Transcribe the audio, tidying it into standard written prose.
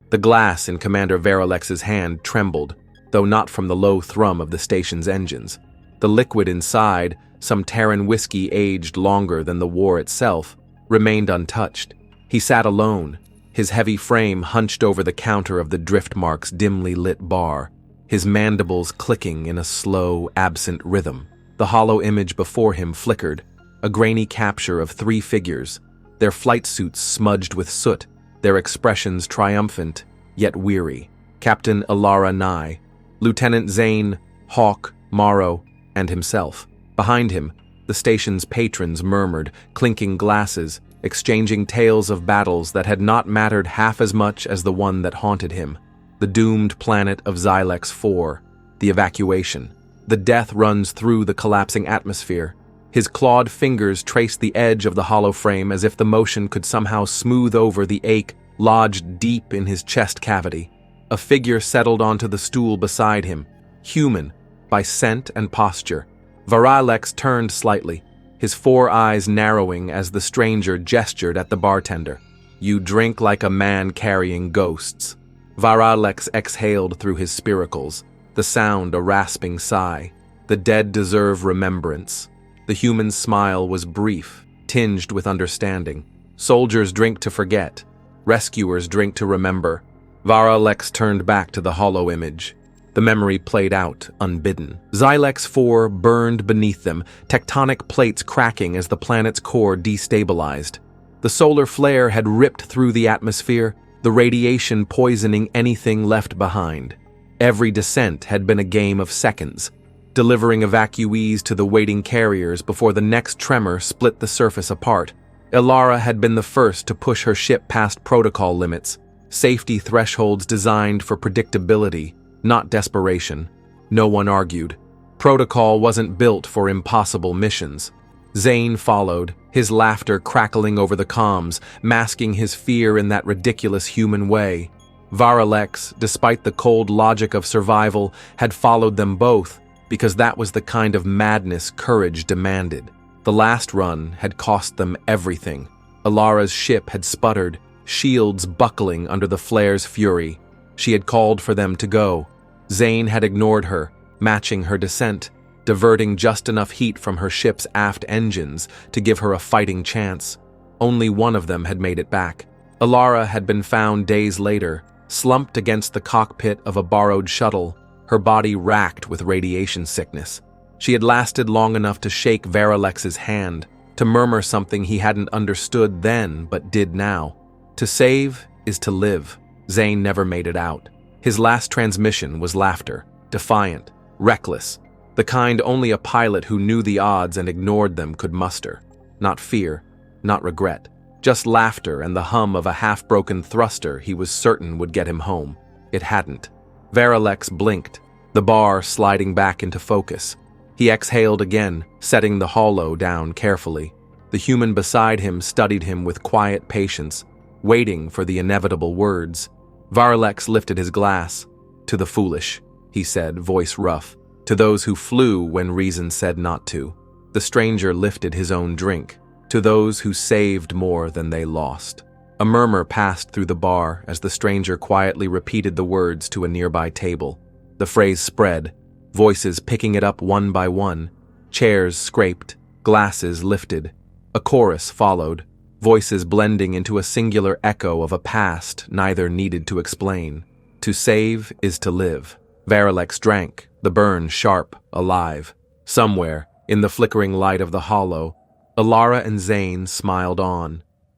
The glass in Commander Vara'lex's hand trembled, though not from the low thrum of the station's engines. The liquid inside, some Terran whiskey aged longer than the war itself, remained untouched. He sat alone, his heavy frame hunched over the counter of the Driftmark's dimly lit bar, his mandibles clicking in a slow, absent rhythm. The hollow image before him flickered, a grainy capture of 3 figures, their flight suits smudged with soot, their expressions triumphant, yet weary. Captain Alara Nye, Lieutenant Zane, Hawk, Morrow, and himself. Behind him, the station's patrons murmured, clinking glasses, exchanging tales of battles that had not mattered half as much as the one that haunted him. The doomed planet of Xilex 4, the evacuation. The death runs through the collapsing atmosphere. His clawed fingers traced the edge of the hollow frame as if the motion could somehow smooth over the ache lodged deep in his chest cavity. A figure settled onto the stool beside him, human, by scent and posture. Vara'lex turned slightly, his 4 eyes narrowing as the stranger gestured at the bartender. "You drink like a man carrying ghosts." Vara'lex exhaled through his spiracles, the sound a rasping sigh. The dead deserve remembrance. The human's smile was brief, tinged with understanding. Soldiers drink to forget. Rescuers drink to remember. Vara'lex turned back to the hollow image. The memory played out, unbidden. Xilex 4 burned beneath them, tectonic plates cracking as the planet's core destabilized. The solar flare had ripped through the atmosphere, the radiation poisoning anything left behind. Every descent had been a game of seconds, delivering evacuees to the waiting carriers before the next tremor split the surface apart. Alara had been the first to push her ship past protocol limits, safety thresholds designed for predictability, not desperation. No one argued. Protocol wasn't built for impossible missions. Zane followed, his laughter crackling over the comms, masking his fear in that ridiculous human way. Vara'lex, despite the cold logic of survival, had followed them both, because that was the kind of madness courage demanded. The last run had cost them everything. Alara's ship had sputtered, shields buckling under the flare's fury. She had called for them to go. Zane had ignored her, matching her descent, diverting just enough heat from her ship's aft engines to give her a fighting chance. Only one of them had made it back. Alara had been found days later, slumped against the cockpit of a borrowed shuttle, her body racked with radiation sickness. She had lasted long enough to shake Vara'lex's hand, to murmur something he hadn't understood then but did now. To save is to live. Zane never made it out. His last transmission was laughter, defiant, reckless, the kind only a pilot who knew the odds and ignored them could muster. Not fear, not regret, just laughter and the hum of a half-broken thruster he was certain would get him home. It hadn't. Vara'lex blinked, the bar sliding back into focus. He exhaled again, setting the hollow down carefully. The human beside him studied him with quiet patience, waiting for the inevitable words. Vara'lex lifted his glass. "To the foolish," he said, voice rough. "To those who flew when reason said not to." The stranger lifted his own drink. "To those who saved more than they lost." A murmur passed through the bar as the stranger quietly repeated the words to a nearby table. The phrase spread, voices picking it up one by one. Chairs scraped, glasses lifted. A chorus followed, voices blending into a singular echo of a past neither needed to explain. To save is to live. Vara'lex drank, the burn sharp, alive. Somewhere, in the flickering light of the hollow, Alara and Zane smiled on.